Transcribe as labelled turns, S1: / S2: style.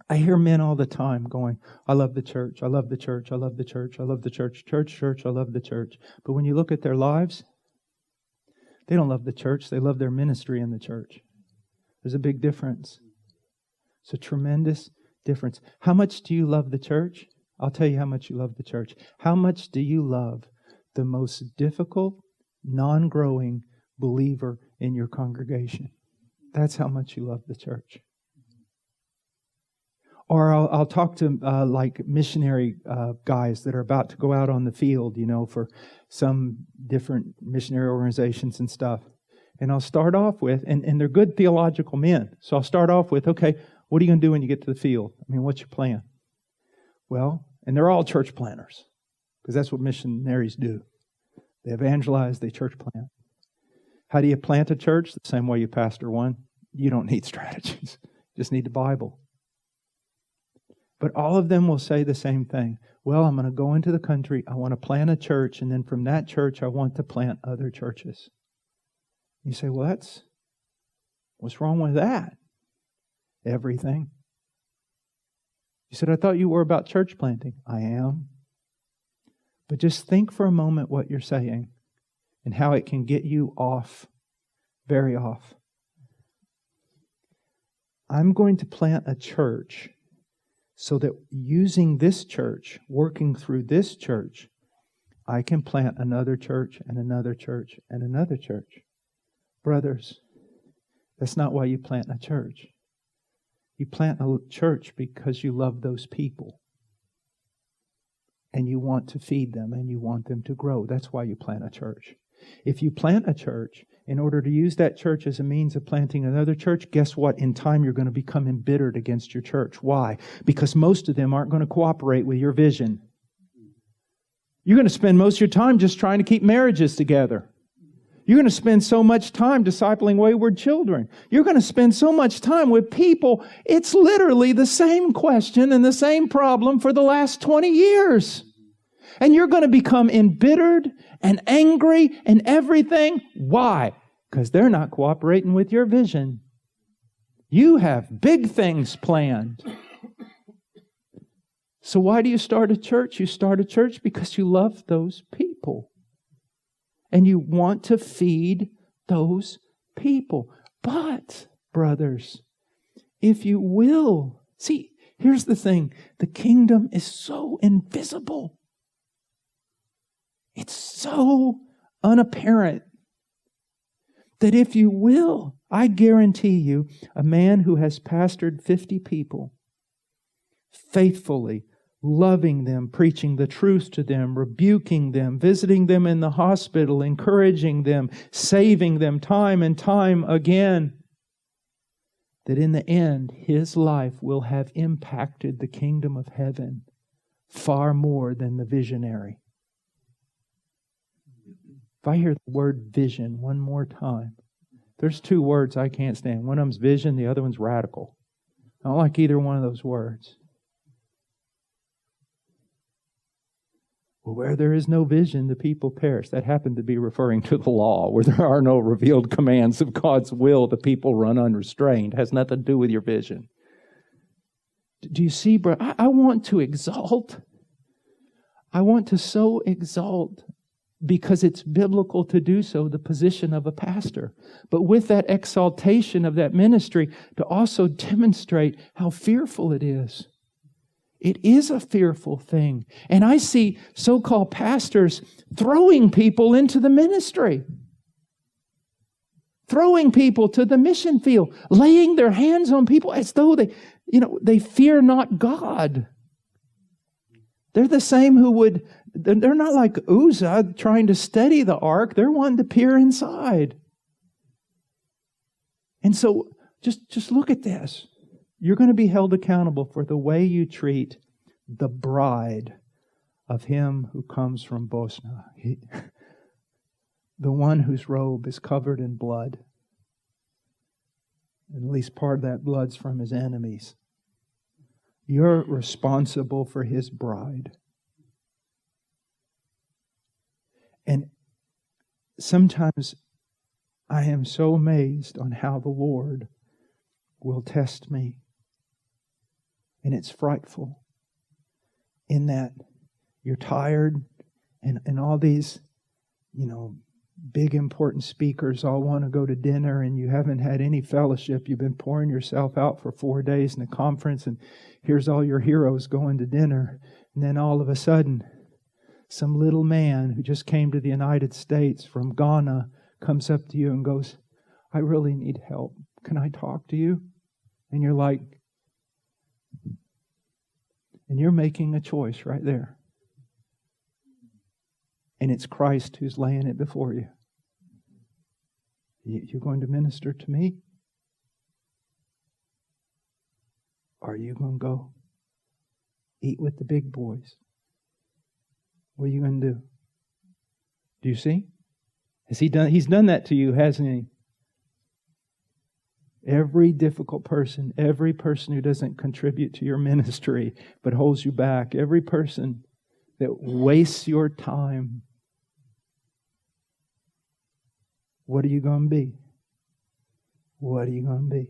S1: I hear men all the time going, I love the church, I love the church, I love the church, I love the church, church, I love the church. But when you look at their lives, they don't love the church, they love their ministry in the church. There's a big difference. It's a tremendous difference. How much do you love the church? I'll tell you how much you love the church. How much do you love the most difficult, non-growing believer in your congregation? That's how much you love the church. Or I'll talk to like missionary guys that are about to go out on the field, for some different missionary organizations and stuff. And I'll start off with, and they're good theological men. So I'll start off with, okay, what are you going to do when you get to the field? I mean, what's your plan? Well, and they're all church planners, because that's what missionaries do. They evangelize, they church plant. How do you plant a church? The same way you pastor one. You don't need strategies. You just need the Bible. But all of them will say the same thing. Well, I'm going to go into the country. I want to plant a church. And then from that church, I want to plant other churches. You say, well, what's wrong with that? Everything. You said, I thought you were about church planting. I am. But just think for a moment what you're saying and how it can get you off, very off. I'm going to plant a church so that using this church, working through this church, I can plant another church and another church and another church. Brothers, that's not why you plant a church. You plant a church because you love those people. And you want to feed them and you want them to grow. That's why you plant a church. If you plant a church in order to use that church as a means of planting another church, guess what? In time, you're going to become embittered against your church. Why? Because most of them aren't going to cooperate with your vision. You're going to spend most of your time just trying to keep marriages together. You're going to spend so much time discipling wayward children. You're going to spend so much time with people. It's literally the same question and the same problem for the last 20 years. And you're going to become embittered and angry and everything. Why? Because they're not cooperating with your vision. You have big things planned. So why do you start a church? You start a church because you love those people. And you want to feed those people. But, brothers, if you will, see, here's the thing. The kingdom is so invisible. It's so unapparent that if you will, I guarantee you, a man who has pastored 50 people, faithfully, loving them, preaching the truth to them, rebuking them, visiting them in the hospital, encouraging them, saving them time and time again, that in the end, his life will have impacted the kingdom of heaven far more than the visionary. If I hear the word vision one more time, there's two words I can't stand. One of them's vision, the other one's radical. I don't like either one of those words. Well, where there is no vision, the people perish. That happened to be referring to the law. Where there are no revealed commands of God's will, the people run unrestrained. It has nothing to do with your vision. Do you see, bro? I want to exalt. I want to so exalt, because it's biblical to do so, the position of a pastor. But with that exaltation of that ministry, to also demonstrate how fearful it is. It is a fearful thing. And I see so-called pastors throwing people into the ministry. Throwing people to the mission field. Laying their hands on people as though they fear not God. They're the same they're not like Uzzah trying to steady the ark. They're wanting to peer inside. And so just look at this. You're going to be held accountable for the way you treat the bride of him who comes from Bosna. The one whose robe is covered in blood. And at least part of that blood's from his enemies. You're responsible for his bride. And sometimes I am so amazed on how the Lord will test me And it's frightful in that you're tired and all these, big important speakers all want to go to dinner and you haven't had any fellowship. You've been pouring yourself out for 4 days in a conference and here's all your heroes going to dinner. And then all of a sudden, some little man who just came to the United States from Ghana comes up to you and goes, I really need help. Can I talk to you? And you're like, and you're making a choice right there. And it's Christ who's laying it before you. You're going to minister to me? Or are you going to go eat with the big boys? What are you going to do? Do you see? He's done that to you, hasn't he? Every difficult person, every person who doesn't contribute to your ministry but holds you back, every person that wastes your time, what are you going to be? What are you going to be?